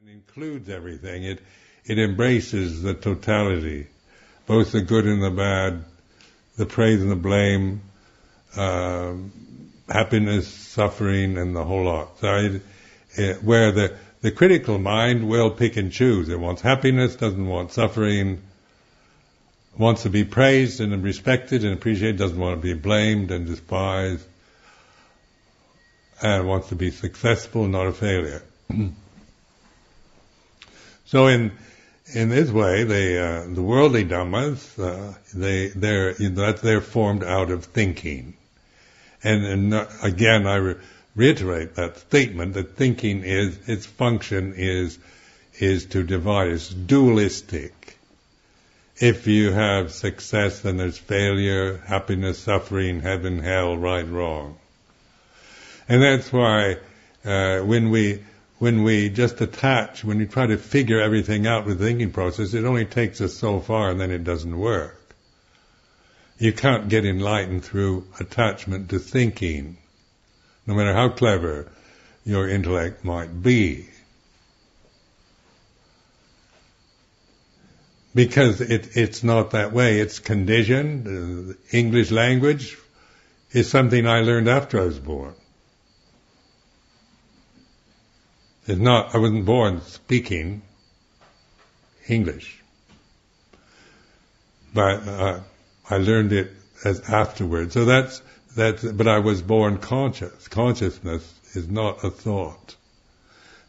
includes everything. It embraces the totality, both the good and the bad, the praise and the blame, happiness, suffering, and the whole lot. So where the critical mind will pick and choose. It wants happiness, doesn't want suffering, wants to be praised and respected and appreciated, doesn't want to be blamed and despised, and wants to be successful, not a failure. So in this way, the worldly dhammas, they're formed out of thinking. And again, I reiterate that statement that thinking its function is to divide. It's dualistic. If you have success, then there's failure, happiness, suffering, heaven, hell, right, wrong. And that's why when we just attach, when we try to figure everything out with the thinking process, it only takes us so far and then it doesn't work. You can't get enlightened through attachment to thinking, no matter how clever your intellect might be. Because it's not that way. It's conditioned. The English language is something I learned after I was born. It's not, I wasn't born speaking English. But I learned it as afterwards. So that's, but I was born conscious. Consciousness is not a thought.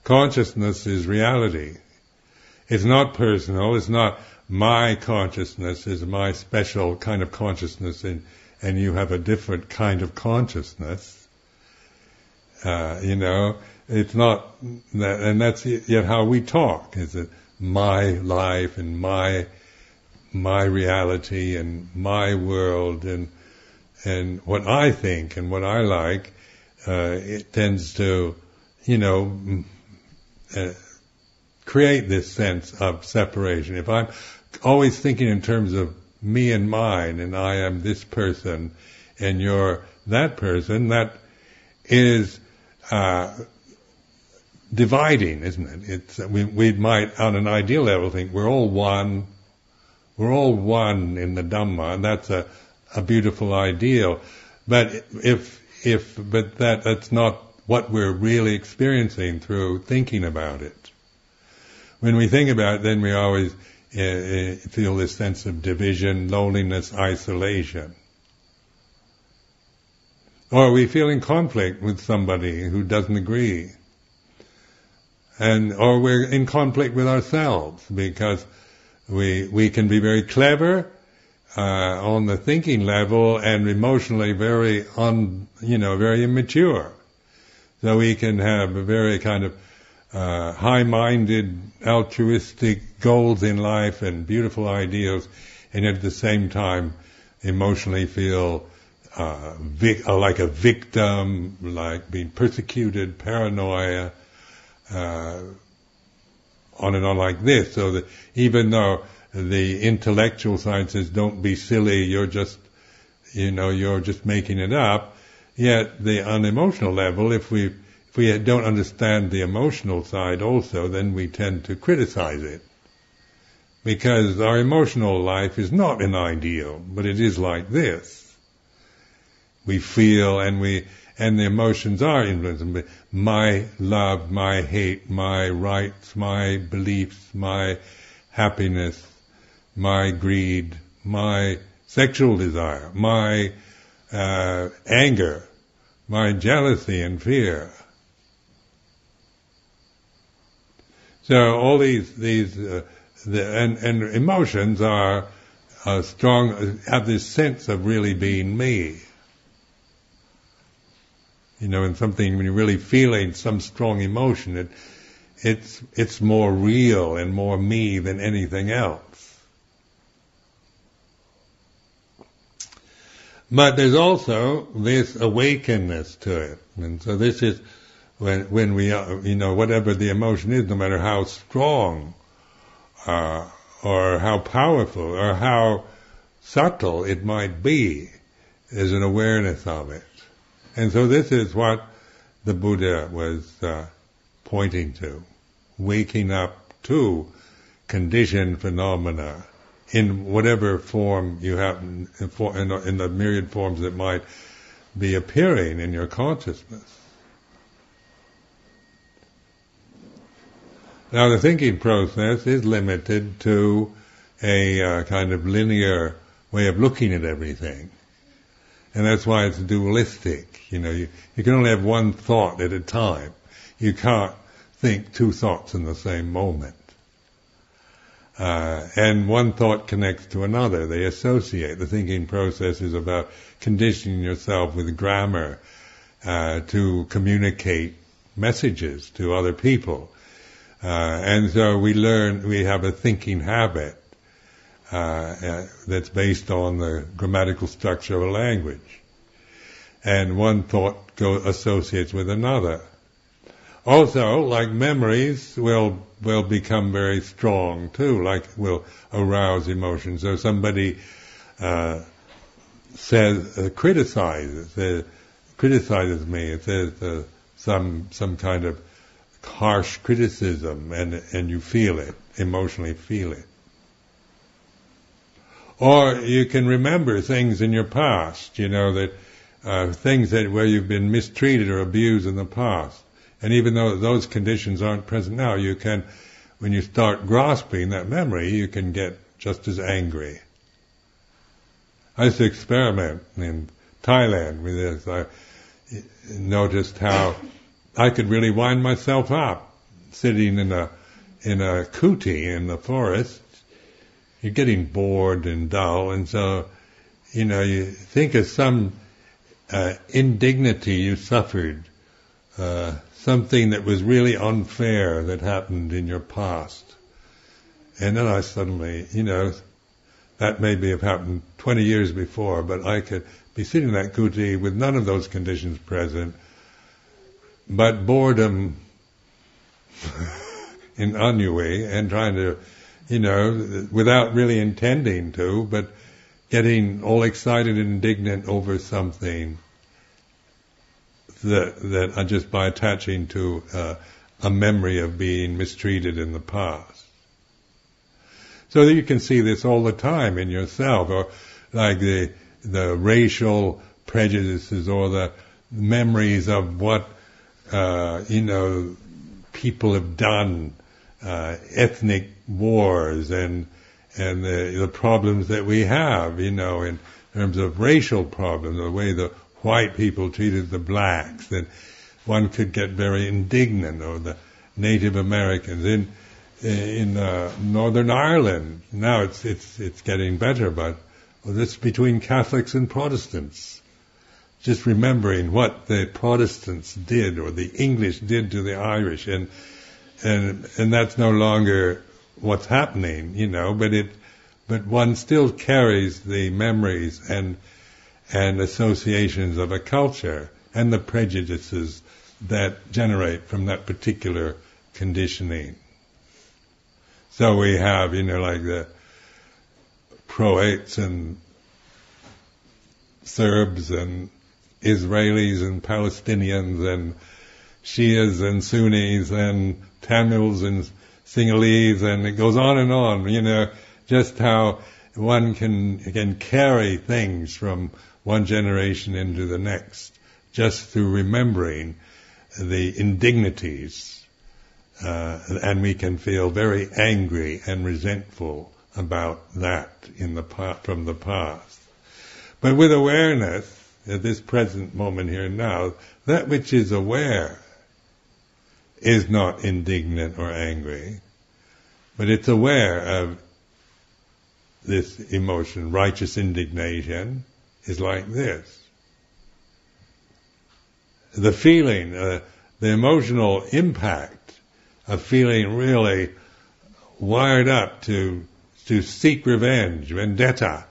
Consciousness is reality. It's not personal. It's not my consciousness is my special kind of consciousness, and you have a different kind of consciousness. It's not that, and that's yet how we talk. Is it my life and my reality and my world and what I think and what I like, it tends to, create this sense of separation. If I'm always thinking in terms of me and mine, and I am this person, and you're that person, that is dividing, isn't it? We might, on an ideal level, think we're all one. We're all one in the Dhamma, and that's a beautiful ideal. But that's not what we're really experiencing through thinking about it. When we think about it, then we always feel this sense of division, loneliness, isolation. Or we feel in conflict with somebody who doesn't agree. Or we're in conflict with ourselves because we can be very clever on the thinking level and emotionally very immature. So we can have a very kind of high-minded, altruistic goals in life and beautiful ideals, and at the same time emotionally feel like a victim, like being persecuted, paranoia, on and on like this. So that even though the intellectual side says don't be silly, you're just making it up, yet the unemotional level, if we don't understand the emotional side also, then we tend to criticize it. Because our emotional life is not an ideal, but it is like this. We feel and the emotions are influenced by my love, my hate, my rights, my beliefs, my happiness, my greed, my sexual desire, my anger, my jealousy and fear. So all these emotions are strong, have this sense of really being me. And something, when you're really feeling some strong emotion, it's more real and more me than anything else. But there's also this awakenness to it. And so this is when we are, whatever the emotion is, no matter how strong, or how powerful, or how subtle it might be, there's an awareness of it. And so this is what the Buddha was pointing to waking up to conditioned phenomena in whatever form you have, in the myriad forms that might be appearing in your consciousness. Now the thinking process is limited to a kind of linear way of looking at everything. And that's why it's dualistic. You can only have one thought at a time. You can't think two thoughts in the same moment. And one thought connects to another. They associate. The thinking process is about conditioning yourself with grammar to communicate messages to other people. And so we have a thinking habit that's based on the grammatical structure of a language. And one thought associates with another. Also, like memories will become very strong too, will arouse emotions. So somebody criticizes me, it says some kind of harsh criticism, and you feel it, emotionally feel it. Or you can remember things in your past, that things where you've been mistreated or abused in the past. And even though those conditions aren't present now, you can, when you start grasping that memory, you can get just as angry. I used to experiment in Thailand with this. I noticed how I could really wind myself up sitting in a kuti in the forest. You're getting bored and dull, and so you think of some indignity you suffered, something that was really unfair that happened in your past. And then I suddenly, that maybe have happened 20 years before, but I could be sitting in that kuti with none of those conditions present, but boredom in ennui and trying to, without really intending to, but getting all excited and indignant over something that just by attaching to a memory of being mistreated in the past. So that you can see this all the time in yourself, or like the racial prejudices or the memories of what people have done, ethnic wars and the problems that we have, in terms of racial problems, the way the white people treated the blacks, that one could get very indignant, or the Native Americans in Northern Ireland. Now it's getting better, but this between Catholics and Protestants. Just remembering what the Protestants did, or the English did to the Irish, and that's no longer what's happening, but one still carries the memories and associations of a culture and the prejudices that generate from that particular conditioning. So we have, like the Croats and Serbs and Israelis and Palestinians and Shias and Sunnis and Tamils and Sinhalese, and it goes on and on, just how one can carry things from one generation into the next, just through remembering the indignities, and we can feel very angry and resentful about that from the past. But with awareness, at this present moment here and now, that which is aware is not indignant or angry, but it's aware of this emotion. Righteous indignation is like this. The feeling, the emotional impact of feeling really wired up to seek revenge, vendetta,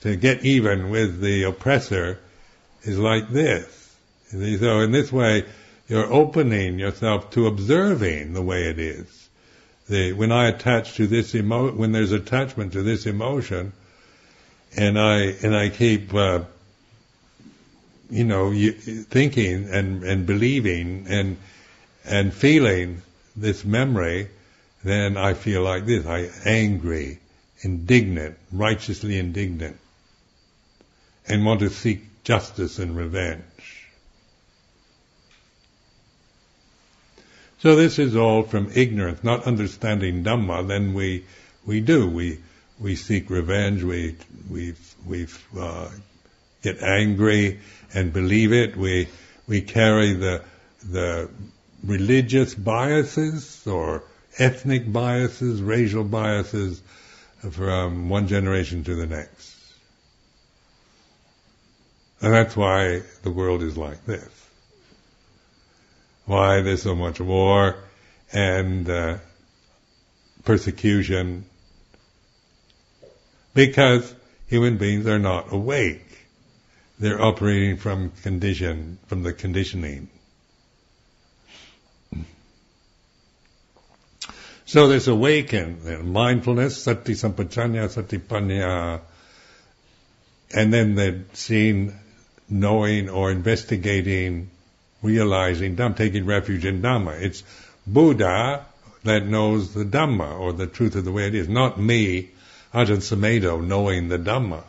to get even with the oppressor, is like this. So in this way, you're opening yourself to observing the way it is. When I attach to this when there's attachment to this emotion, and I keep, thinking and believing and feeling this memory, then I feel like this. Angry, indignant, righteously indignant, and want to seek justice and revenge. So this is all from ignorance, not understanding Dhamma. Then we seek revenge. We get angry and believe it. We carry the religious biases or ethnic biases, racial biases from one generation to the next. And that's why the world is like this. Why there's so much war and persecution. Because human beings are not awake. They're operating from the conditioning. So this awaken, mindfulness, sati sampajanya, sati panya, and then the seeing, knowing or investigating, realizing Dhamma, taking refuge in Dhamma. It's Buddha that knows the Dhamma, or the truth of the way it is, not me, Ajahn Sumedho, knowing the Dhamma.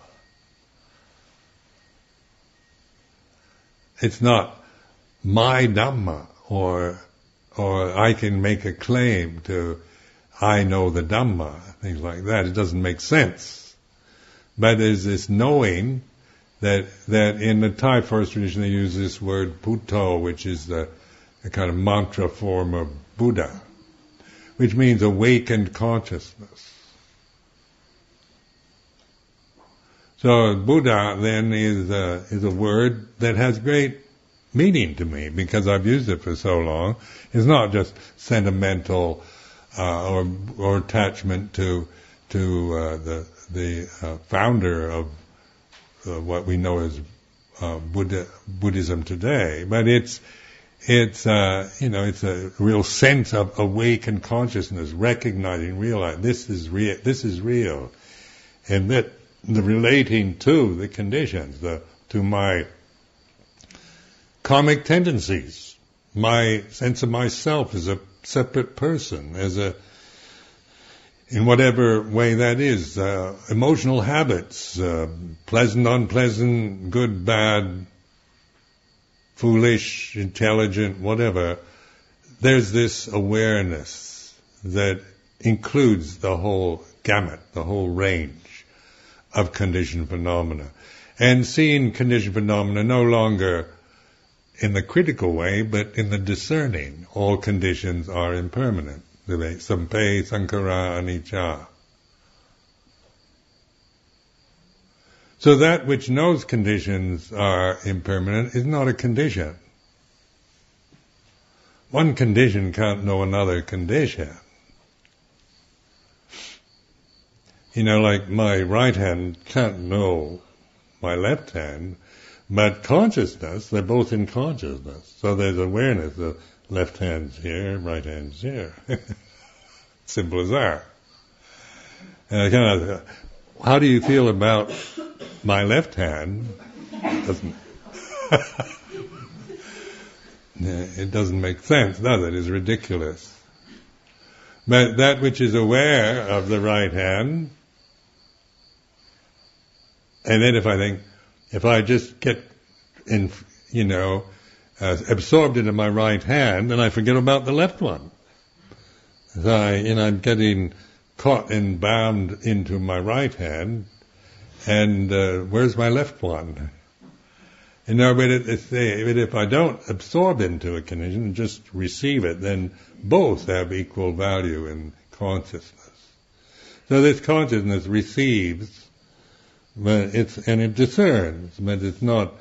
It's not my Dhamma, or I can make a claim to I know the Dhamma, things like that. It doesn't make sense. But there's this knowing that in the Thai forest tradition they use this word Bhutto, which is the kind of mantra form of Buddha, which means awakened consciousness. So Buddha then is a word that has great meaning to me because I've used it for so long. It's not just sentimental or attachment to the founder of what we know as Buddhism today, but it's a real sense of awakened consciousness, recognizing, realizing this is real, and that the relating to the conditions, to my karmic tendencies, my sense of myself as a separate person, in whatever way that is, emotional habits, pleasant, unpleasant, good, bad, foolish, intelligent, whatever. There's this awareness that includes the whole gamut, the whole range of conditioned phenomena. And seeing conditioned phenomena no longer in the critical way, but in the discerning. All conditions are impermanent. Sampe, sankhara, anicca. So that which knows conditions are impermanent is not a condition. One condition can't know another condition. Like my right hand can't know my left hand, but consciousness, they're both in consciousness. So there's awareness, the left hand's here, right hand's here. Simple as that. And how do you feel about my left hand? It doesn't make sense, does it? It's ridiculous. But that which is aware of the right hand, and then if I just get absorbed into my right hand, then I forget about the left one. So I'm getting caught and bound into my right hand, and where's my left one? But if I don't absorb into a condition and just receive it, then both have equal value in consciousness. So this consciousness receives, but it discerns, but it's not.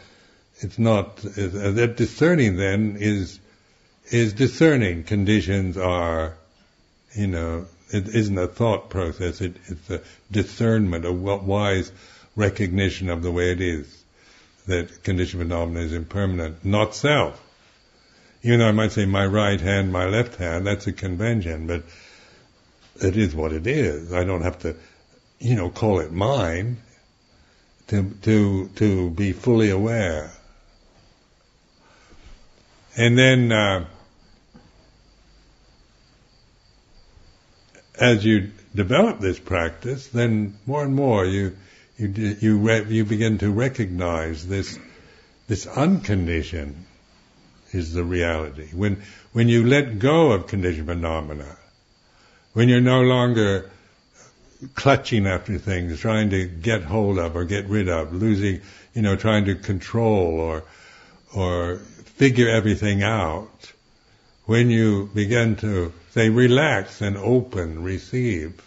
That discerning then is discerning. Conditions are, it isn't a thought process. It's a discernment, a wise recognition of the way it is. That conditioned phenomena is impermanent, not self. Even though I might say my right hand, my left hand, that's a convention, but it is what it is. I don't have to, call it mine to be fully aware. And then as you develop this practice, then more and more you begin to recognize this unconditioned is the reality. When you let go of conditioned phenomena, when you're no longer clutching after things, trying to get hold of or get rid of, losing, trying to control or figure everything out, when you begin to say relax and open, receive,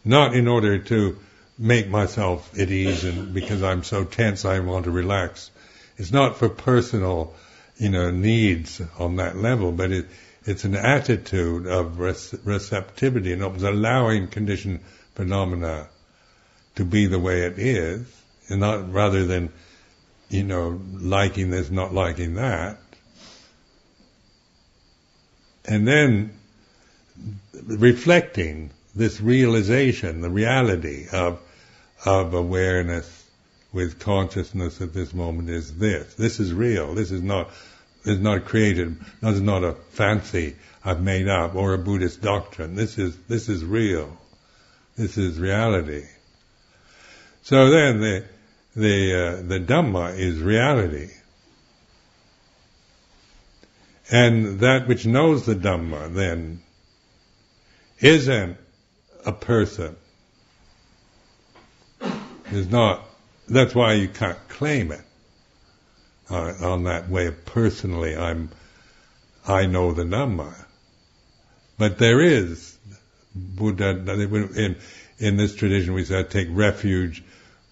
not in order to make myself at ease and because I'm so tense I want to relax. It's not for personal, needs on that level, but it's an attitude of receptivity and of allowing conditioned phenomena to be the way it is, and not rather than, liking this, not liking that. And then reflecting this realization, the reality of awareness with consciousness at this moment is this. This is real. This is not created. This is not a fancy I've made up or a Buddhist doctrine. This is real. This is reality. So then the Dhamma is reality. And that which knows the Dhamma then isn't a person. Is not. That's why you can't claim it on that way of personally. I know the Dhamma, but there is Buddha. In this tradition, we say take refuge.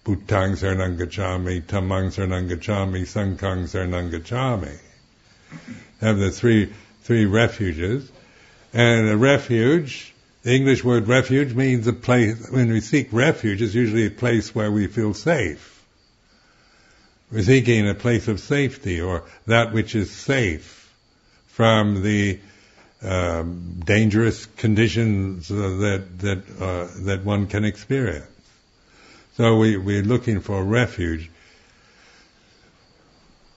Buddhaṃ saranang gacchāmi, Dhammāṃ saranang gacchāmi, Saṅghāṃ saranang gacchāmi. Have the three refuges, and a refuge. The English word refuge means a place, when we seek refuge, it's usually a place where we feel safe. We're seeking a place of safety, or that which is safe from the dangerous conditions that one can experience. So we're looking for refuge.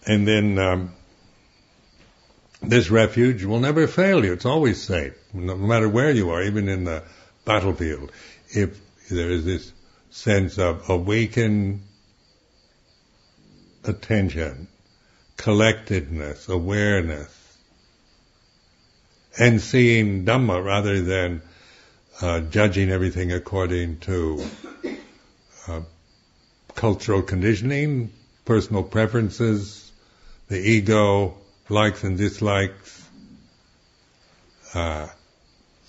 And then this refuge will never fail you. It's always safe, no matter where you are, even in the battlefield. If there is this sense of awakened attention, collectedness, awareness, and seeing Dhamma rather than judging everything according to cultural conditioning, personal preferences, the ego, likes and dislikes,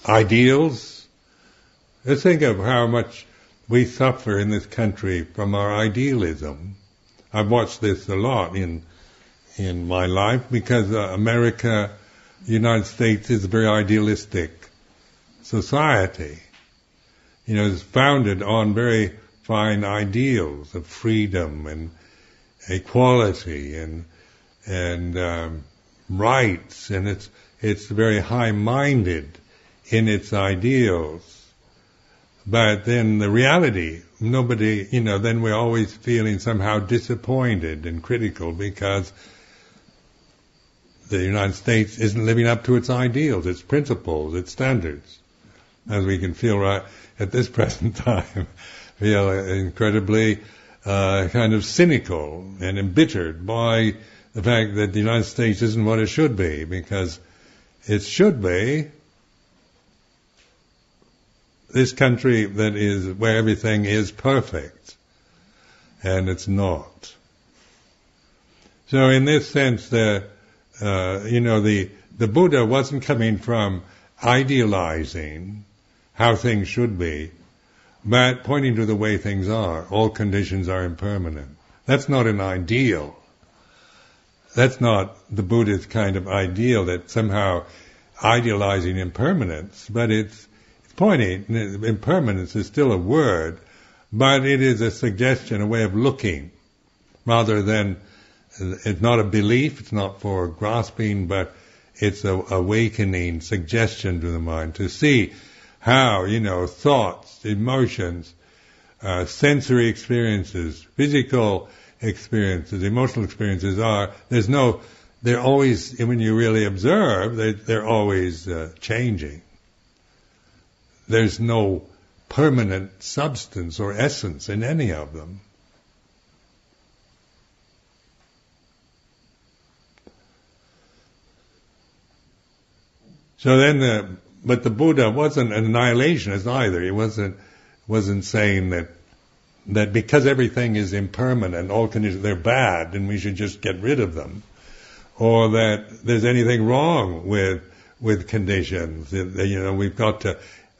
ideals. Let's think of how much we suffer in this country from our idealism. I've watched this a lot in my life because America, the United States, is a very idealistic society. It's founded on very fine ideals of freedom and equality and rights, and it's very high-minded in its ideals. But then the reality, nobody, then we're always feeling somehow disappointed and critical because the United States isn't living up to its ideals, its principles, its standards. As we can feel right at this present time, feel incredibly kind of cynical and embittered by the fact that the United States isn't what it should be, because it should be this country that is where everything is perfect, and it's not. So in this sense, the Buddha wasn't coming from idealizing how things should be, but pointing to the way things are. All conditions are impermanent. That's not an ideal. That's not the Buddhist kind of ideal, that somehow idealizing impermanence, but it's pointing, impermanence is still a word, but it is a suggestion, a way of looking, rather than, it's not a belief, it's not for grasping, but it's a awakening suggestion to the mind to see how, thoughts, emotions, sensory experiences, physical experiences, emotional experiences are, there's no they're always, when you really observe, they're always changing. There's no permanent substance or essence in any of them. So then, but the Buddha wasn't an annihilationist either. He wasn't saying that because everything is impermanent, all conditions, they're bad, and we should just get rid of them, or that there's anything wrong with conditions. We've got to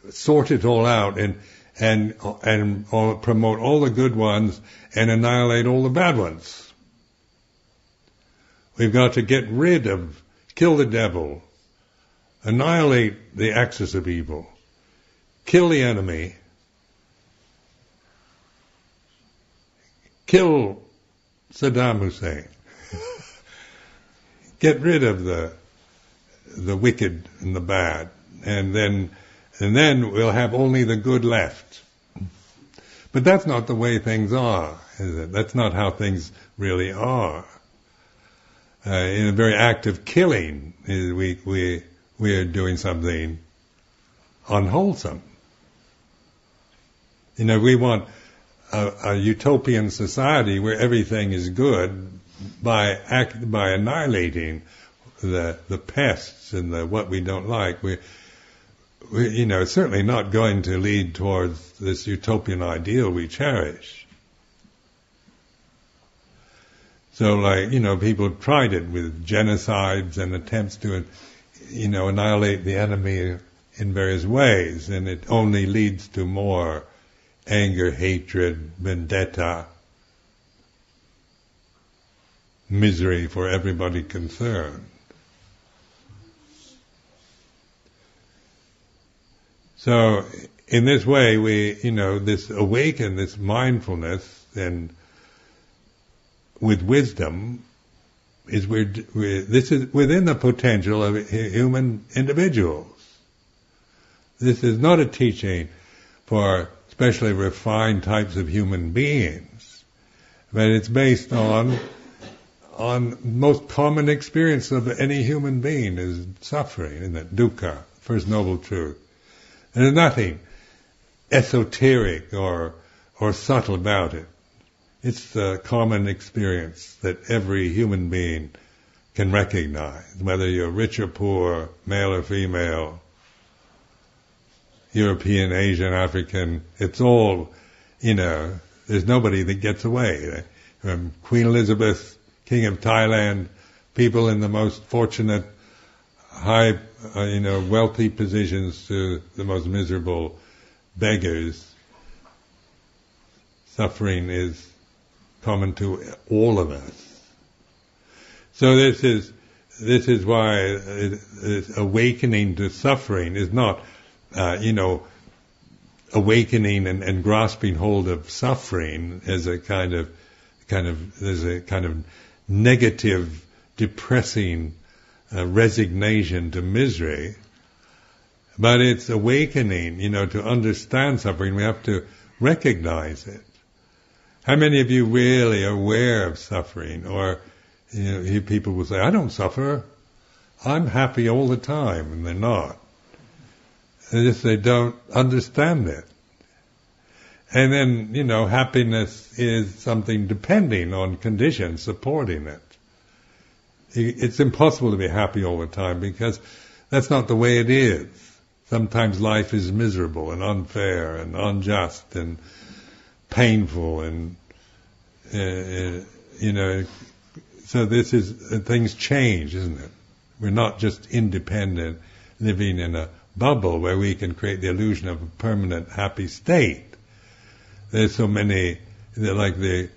sort it all out and promote all the good ones and annihilate all the bad ones. We've got to kill the devil, annihilate the axis of evil, kill the enemy, kill Saddam Hussein, get rid of the wicked and the bad, and then we'll have only the good left. But that's not the way things are, is it? That's not how things really are. In a very act of killing, we are doing something unwholesome. We want a utopian society where everything is good by annihilating the pests and what we don't like. It's certainly not going to lead towards this utopian ideal we cherish. So, people have tried it with genocides and attempts to, annihilate the enemy in various ways, and it only leads to more anger, hatred, vendetta, misery for everybody concerned. So, in this way, this awaken, this mindfulness, and with wisdom, this is within the potential of human individuals. This is not a teaching for especially refined types of human beings, but it's based on most common experience of any human being is suffering, isn't it? Dukkha, first noble truth. And there's nothing esoteric or subtle about it. It's the common experience that every human being can recognize, whether you're rich or poor, male or female, European, Asian, African. It's all, there's nobody that gets away. From Queen Elizabeth, King of Thailand, people in the most fortunate, high, wealthy positions to the most miserable beggars. Suffering is common to all of us. So this is why this awakening to suffering is not, awakening and grasping hold of suffering as a kind of negative, depressing resignation to misery, but it's awakening, to understand suffering. We have to recognize it. How many of you really are aware of suffering? Or, people will say, I don't suffer. I'm happy all the time, and they're not. They don't understand it. And then, happiness is something depending on conditions supporting it. It's impossible to be happy all the time because that's not the way it is. Sometimes life is miserable and unfair and unjust and painful and, so things change, isn't it? We're not just independent, living in a bubble where we can create the illusion of a permanent happy state. There's so many, like the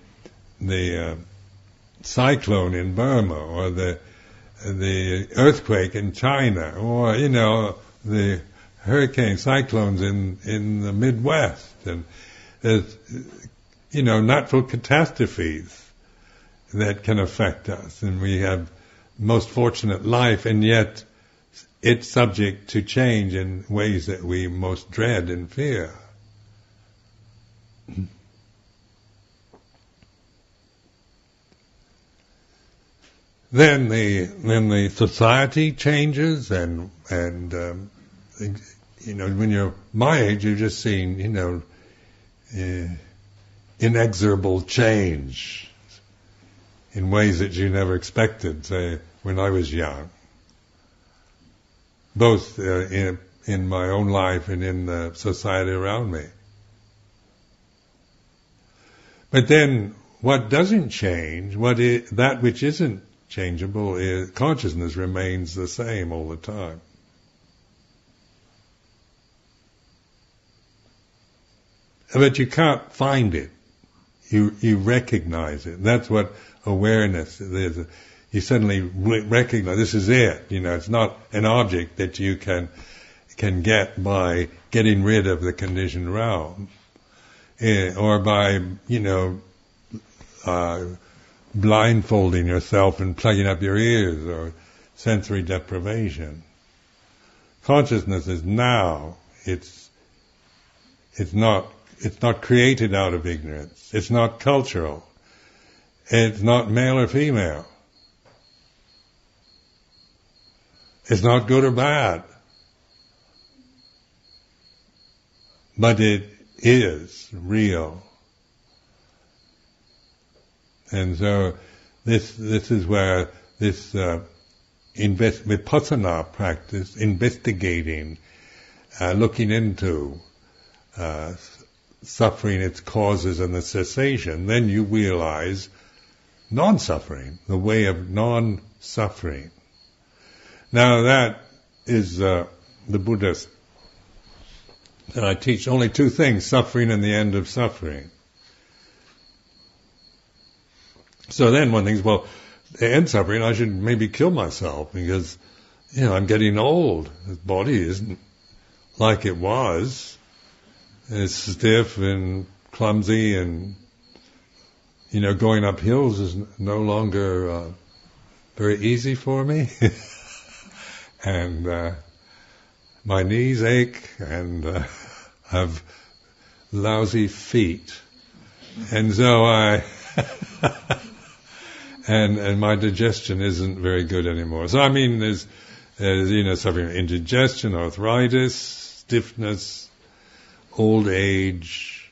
cyclone in Burma, or the earthquake in China, or the hurricane cyclones in the Midwest, and there's natural catastrophes that can affect us, and we have most fortunate life, and yet it's subject to change in ways that we most dread and fear. then the society changes, and when you're my age, you're just seeing inexorable change in ways that you never expected. Say when I was young, both in my own life and in the society around me. But then, what doesn't change, that which isn't changeable, is consciousness remains the same all the time. But you can't find it. You recognize it. That's what awareness is. You suddenly recognize this is it. It's not an object that you can get by getting rid of the conditioned realm, or by blindfolding yourself and plugging up your ears, or sensory deprivation. Consciousness is now. It's not created out of ignorance. It's not cultural. It's not male or female. It's not good or bad. But it is real. And so this is where this vipassana practice, investigating, looking into suffering, its causes and the cessation, then you realize non-suffering, the way of non-suffering. Now that is the Buddhist. And I teach only two things, suffering and the end of suffering. So then one thinks, well, to end suffering, I should maybe kill myself because, I'm getting old. This body isn't like it was. It's stiff and clumsy, and, going up hills is no longer very easy for me. And my knees ache, and I have lousy feet. And so and my digestion isn't very good anymore. So there's suffering from indigestion, arthritis, stiffness, old age.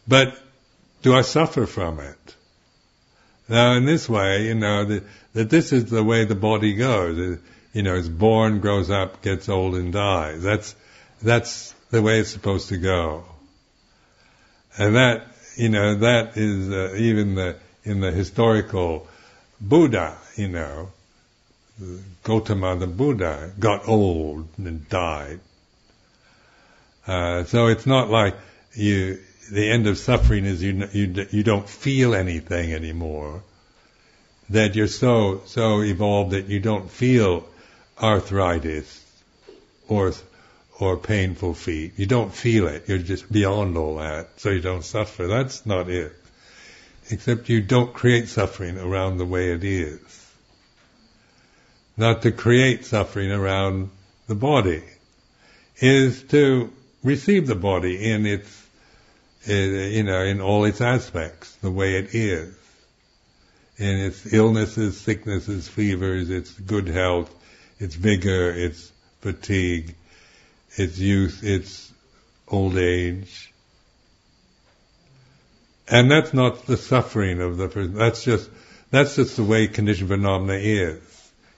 But do I suffer from it? Now in this way, that this is the way the body goes. It's born, grows up, gets old and dies. That's the way it's supposed to go. And that is even in the historical Buddha, Gautama the Buddha got old and died. So it's not like the end of suffering is you don't feel anything anymore. That you're so evolved that you don't feel arthritis or painful feet. You don't feel it. You're just beyond all that, so you don't suffer. That's not it. Except you don't create suffering around the way it is. Not to create suffering around the body is to receive the body in its, in all its aspects, the way it is. In its illnesses, sicknesses, fevers, its good health, its vigor, its fatigue, its youth, its old age. And that's not the suffering of the person. That's just the way conditioned phenomena is.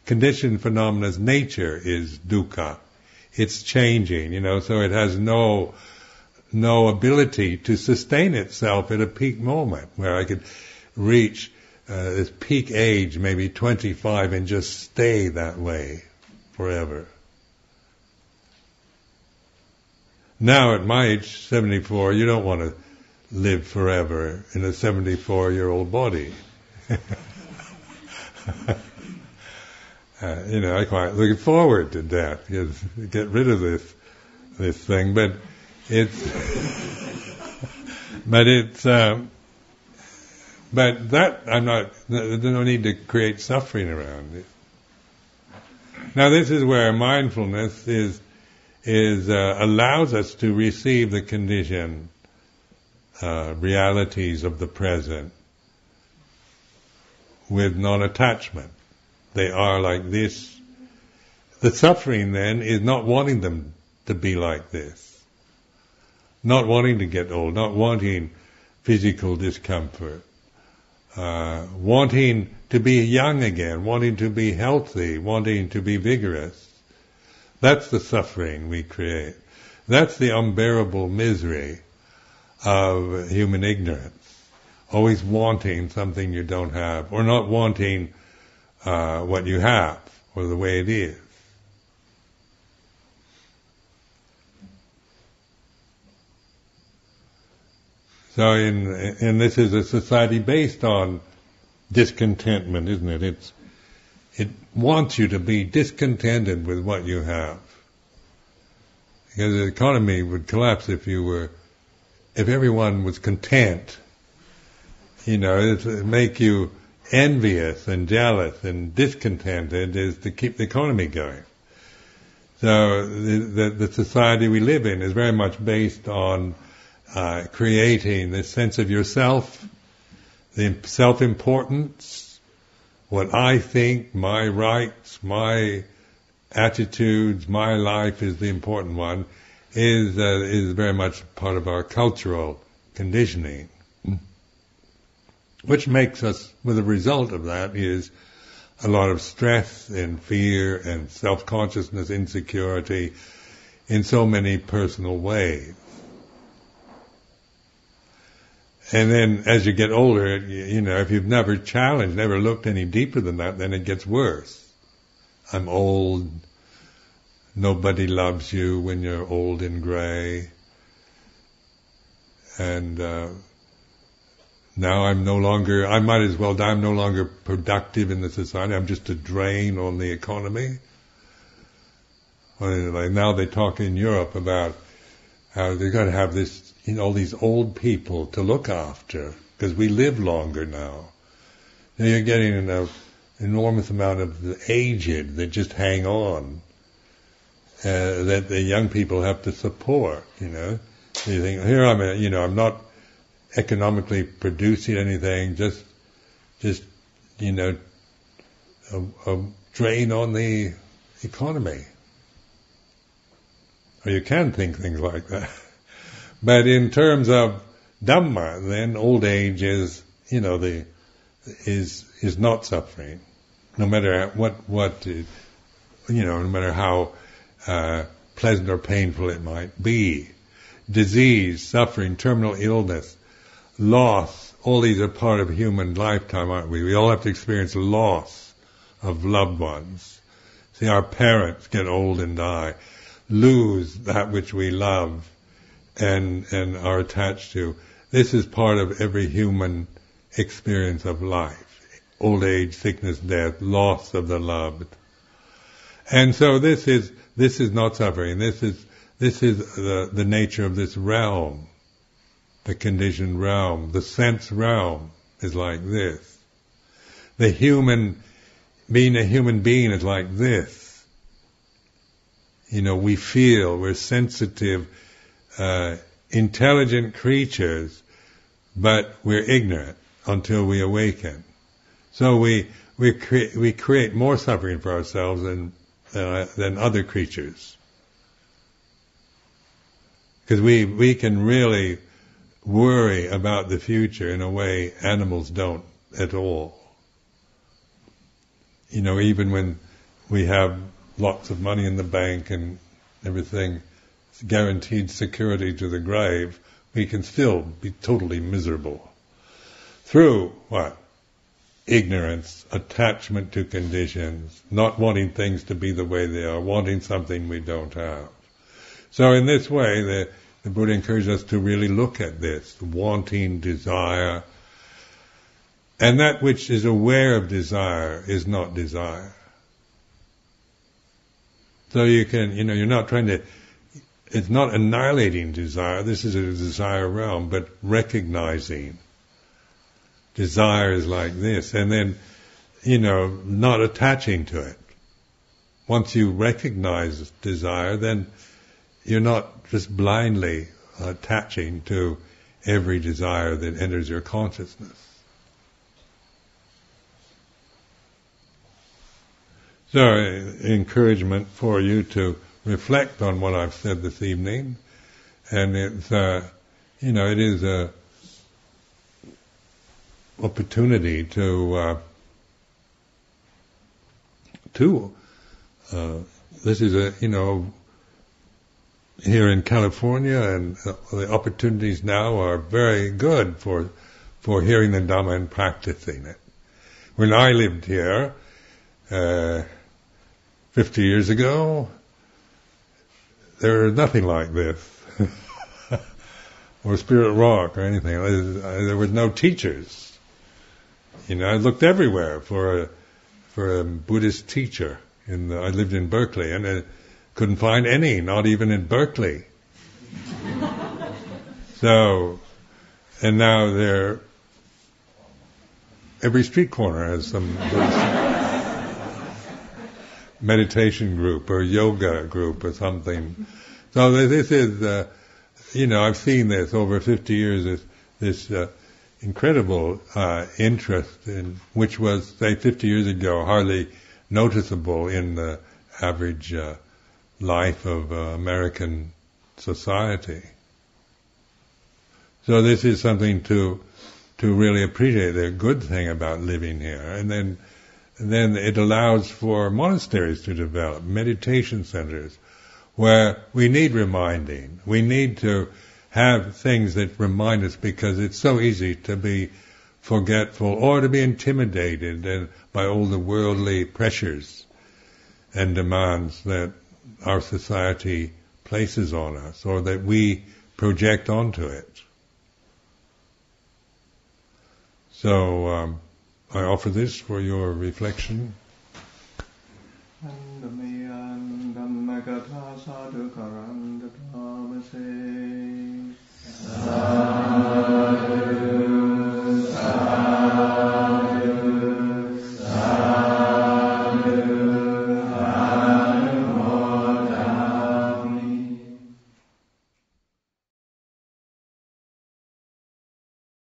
Conditioned phenomena's nature is dukkha. It's changing, so it has no ability to sustain itself at a peak moment where I could reach this peak age, maybe 25, and just stay that way forever. Now at my age, 74, you don't want to live forever in a 74-year-old body. I quite looking forward to death, because get rid of this thing. But that there's no need to create suffering around it. Now this is where mindfulness allows us to receive the conditioned realities of the present with non-attachment. They are like this. The suffering then is not wanting them to be like this. Not wanting to get old, not wanting physical discomfort. Wanting to be young again, wanting to be healthy, wanting to be vigorous. That's the suffering we create. That's the unbearable misery of human ignorance. Always wanting something you don't have, or not wanting what you have, or the way it is. So and this is a society based on discontentment, isn't it? It wants you to be discontented with what you have. Because the economy would collapse if everyone was content. It would make you envious and jealous and discontented is to keep the economy going. So the society we live in is very much based on creating this sense of yourself, the self-importance, what I think, my rights, my attitudes, my life is the important one, is very much part of our cultural conditioning. Which makes us, with the result of that, is a lot of stress and fear and self-consciousness, insecurity, in so many personal ways. And then as you get older, if you've never challenged, never looked any deeper than that, then it gets worse. I'm old. Nobody loves you when you're old and gray. And now I might as well die. I'm no longer productive in the society. I'm just a drain on the economy. Like now they talk in Europe about how they're going to have this, all these old people to look after, because we live longer now. You're getting an enormous amount of the aged that just hang on, that the young people have to support, So you think, here I'm not economically producing anything, just a drain on the economy. Or you can think things like that. But in terms of Dhamma, then old age is not suffering, no matter no matter how pleasant or painful it might be. Disease, suffering, terminal illness, loss, all these are part of human lifetime, aren't we? We all have to experience loss of loved ones. See, our parents get old and die, lose that which we love and are attached to. This is part of every human experience of life. Old age, sickness, death, loss of the loved. And so this is not suffering. This is the nature of this realm. The conditioned realm, the sense realm is like this. Being a human being is like this. We feel, we're sensitive, intelligent creatures, but we're ignorant until we awaken. So we create more suffering for ourselves than other creatures. Because we can really worry about the future in a way animals don't at all. Even when we have lots of money in the bank and everything, guaranteed security to the grave, we can still be totally miserable. Through what? Ignorance, attachment to conditions, not wanting things to be the way they are, wanting something we don't have. So in this way, the Buddha encourages us to really look at this, wanting, desire, and that which is aware of desire is not desire. So you can, you're not trying to, it's not annihilating desire, this is a desire realm, but recognizing desire is like this, and then, not attaching to it. Once you recognize desire, then you're not just blindly attaching to every desire that enters your consciousness. So, encouragement for you to reflect on what I've said this evening, and it's, it is a opportunity to this is here in California, and the opportunities now are very good for hearing the Dhamma and practicing it. When I lived here 50 years ago, there was nothing like this, or Spirit Rock or anything. There was no teachers. I looked everywhere for a Buddhist teacher. I lived in Berkeley, and I couldn't find any, not even in Berkeley. So, and now every street corner has some meditation group or yoga group or something. So this is, I've seen this over 50 years, this incredible interest, which was, say, 50 years ago, hardly noticeable in the average life of American society. So this is something to really appreciate, the good thing about living here. And then it allows for monasteries to develop, meditation centers, where we need reminding. We need to have things that remind us, because it's so easy to be forgetful or to be intimidated by all the worldly pressures and demands that our society places on us, or that we project onto it. So I offer this for your reflection.